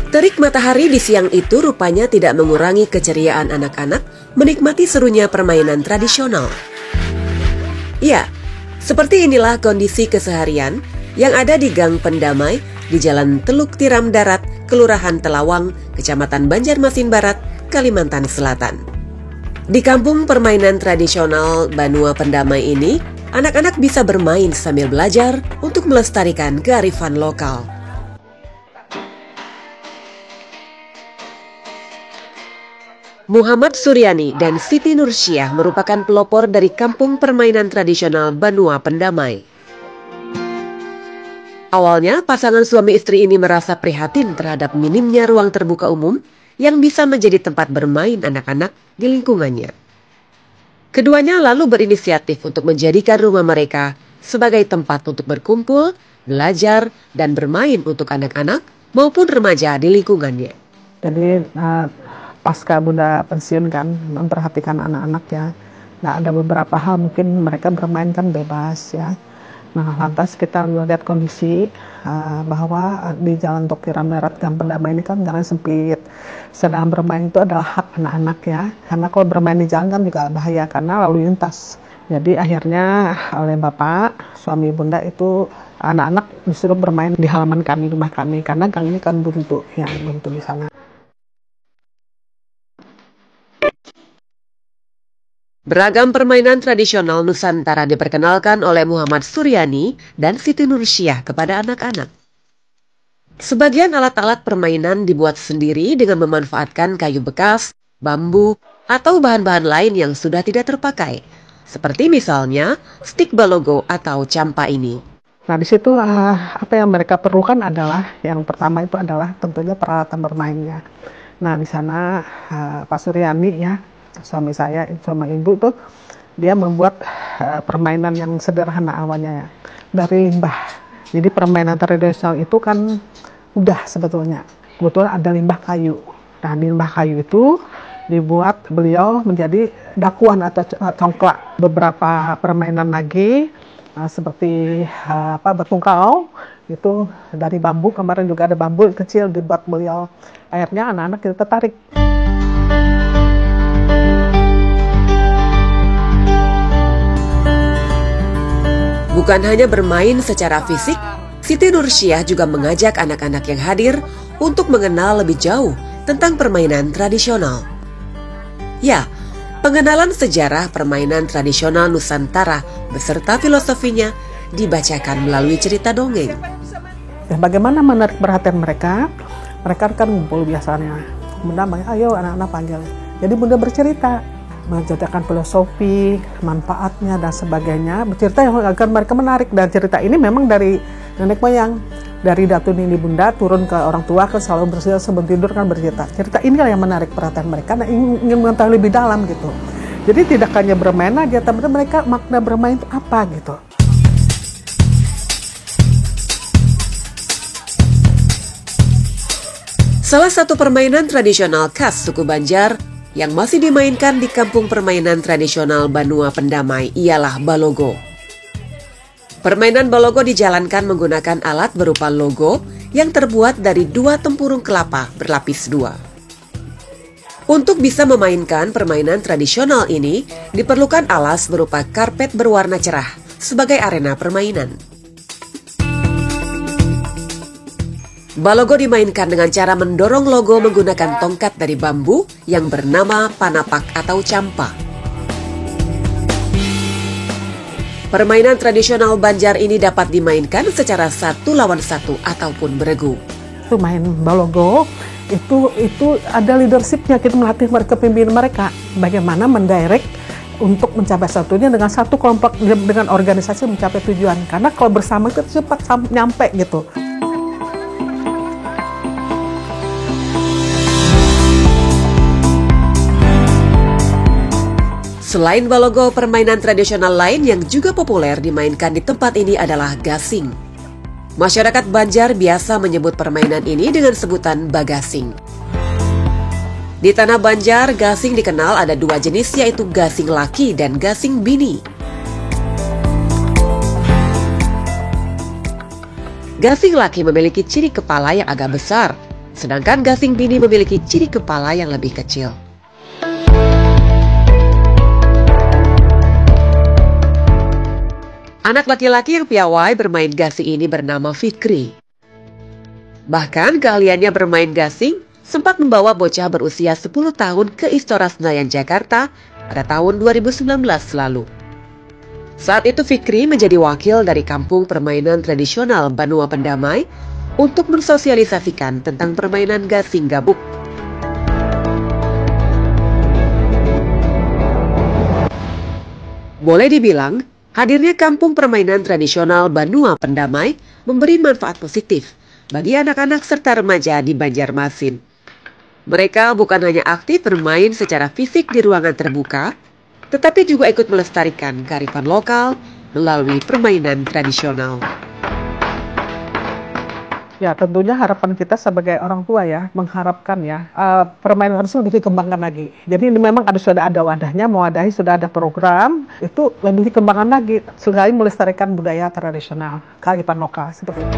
Terik matahari di siang itu rupanya tidak mengurangi keceriaan anak-anak menikmati serunya permainan tradisional. Ya, seperti inilah kondisi keseharian yang ada di Gang Pendamai di Jalan Teluk Tiram Darat, Kelurahan Telawang, Kecamatan Banjarmasin Barat, Kalimantan Selatan. Di kampung permainan tradisional Banua Pendamai ini, anak-anak bisa bermain sambil belajar untuk melestarikan kearifan lokal. Muhammad Suryani dan Siti Nursyah merupakan pelopor dari kampung permainan tradisional Banua Pendamai. Awalnya, pasangan suami istri ini merasa prihatin terhadap minimnya ruang terbuka umum yang bisa menjadi tempat bermain anak-anak di lingkungannya. Keduanya lalu berinisiatif untuk menjadikan rumah mereka sebagai tempat untuk berkumpul, belajar, dan bermain untuk anak-anak maupun remaja di lingkungannya. Jadi pasca Bunda pensiun kan, memperhatikan anak-anak ya. Nah, ada beberapa hal mungkin mereka bermain kan bebas ya. Nah, lantas kita lihat kondisi bahwa di Jalan Teluk Tiram Darat Gang Pendamai ini kan jalan sempit. Sedang bermain itu adalah hak anak-anak ya. Karena kalau bermain di jalan kan juga bahaya karena lalu lintas. Jadi akhirnya oleh Bapak, suami Bunda itu anak-anak disuruh bermain di halaman kami, rumah kami. Karena gang ini kan buntu ya, buntu di sana. Beragam permainan tradisional Nusantara diperkenalkan oleh Muhammad Suryani dan Siti Nursyah kepada anak-anak. Sebagian alat-alat permainan dibuat sendiri dengan memanfaatkan kayu bekas, bambu, atau bahan-bahan lain yang sudah tidak terpakai. Seperti misalnya stik balogo atau campa ini. Nah, di situ apa yang mereka perlukan adalah yang pertama itu adalah tentunya peralatan bermainnya. Nah, di sana Pak Suryani ya, suami saya sama ibu tuh dia membuat permainan yang sederhana awalnya ya, dari limbah. Jadi permainan tradisional itu kan udah sebetulnya ada limbah kayu. Nah, di limbah kayu itu dibuat beliau menjadi dakuan atau congklak. Beberapa permainan lagi seperti bertungkau itu dari bambu. Kemarin juga ada bambu kecil dibuat beliau. Akhirnya anak-anak kita tertarik. Bukan hanya bermain secara fisik, Siti Nursyah juga mengajak anak-anak yang hadir untuk mengenal lebih jauh tentang permainan tradisional. Ya, pengenalan sejarah permainan tradisional Nusantara beserta filosofinya dibacakan melalui cerita dongeng. Ya, bagaimana menarik perhatian mereka? Mereka kan ngumpul biasanya. Bunda, ayo anak-anak panggil. Jadi Bunda bercerita, menceritakan filosofi, manfaatnya dan sebagainya, bercerita yang agar mereka menarik. Dan cerita ini memang dari nenek moyang, dari Datu Nini Bunda turun ke orang tua kan selalu bercerita sebelum tidur kan bercerita. Cerita inilah yang menarik perhatian mereka, nah, ingin mengetahui lebih dalam gitu. Jadi tidak hanya bermain aja, tapi mereka makna bermain itu apa gitu. Salah satu permainan tradisional khas suku Banjar yang masih dimainkan di kampung permainan tradisional Banua Pendamai ialah balogo. Permainan balogo dijalankan menggunakan alat berupa logo yang terbuat dari 2 tempurung kelapa berlapis 2. Untuk bisa memainkan permainan tradisional ini, diperlukan alas berupa karpet berwarna cerah sebagai arena permainan. Balogo dimainkan dengan cara mendorong logo menggunakan tongkat dari bambu yang bernama panapak atau campa. Permainan tradisional Banjar ini dapat dimainkan secara 1 lawan 1 ataupun beregu. Itu main balogo, itu ada leadershipnya, kita melatih mereka, pimpinan mereka bagaimana mendirect untuk mencapai satunya dengan satu kelompok, dengan organisasi mencapai tujuan. Karena kalau bersama itu cepat nyampe gitu. Selain balogo, permainan tradisional lain yang juga populer dimainkan di tempat ini adalah gasing. Masyarakat Banjar biasa menyebut permainan ini dengan sebutan bagasing. Di tanah Banjar, gasing dikenal ada dua jenis, yaitu gasing laki dan gasing bini. Gasing laki memiliki ciri kepala yang agak besar, sedangkan gasing bini memiliki ciri kepala yang lebih kecil. Anak laki-laki yang piawai bermain gasing ini bernama Fikri. Bahkan keahliannya bermain gasing sempat membawa bocah berusia 10 tahun ke Istora Senayan Jakarta pada tahun 2019 lalu. Saat itu Fikri menjadi wakil dari kampung permainan tradisional Banua Pendamai untuk mensosialisasikan tentang permainan gasing gabuk. Boleh dibilang, hadirnya kampung permainan tradisional Banua Pendamai memberi manfaat positif bagi anak-anak serta remaja di Banjarmasin. Mereka bukan hanya aktif bermain secara fisik di ruangan terbuka, tetapi juga ikut melestarikan kearifan lokal melalui permainan tradisional. Ya, tentunya harapan kita sebagai orang tua ya, mengharapkan ya, permainan tradisional dikembangkan lagi. Jadi ini memang sudah ada wadahnya, mewadahi sudah ada program, itu lebih dikembangkan lagi, sekali melestarikan budaya tradisional, kearifan lokal, seperti itu.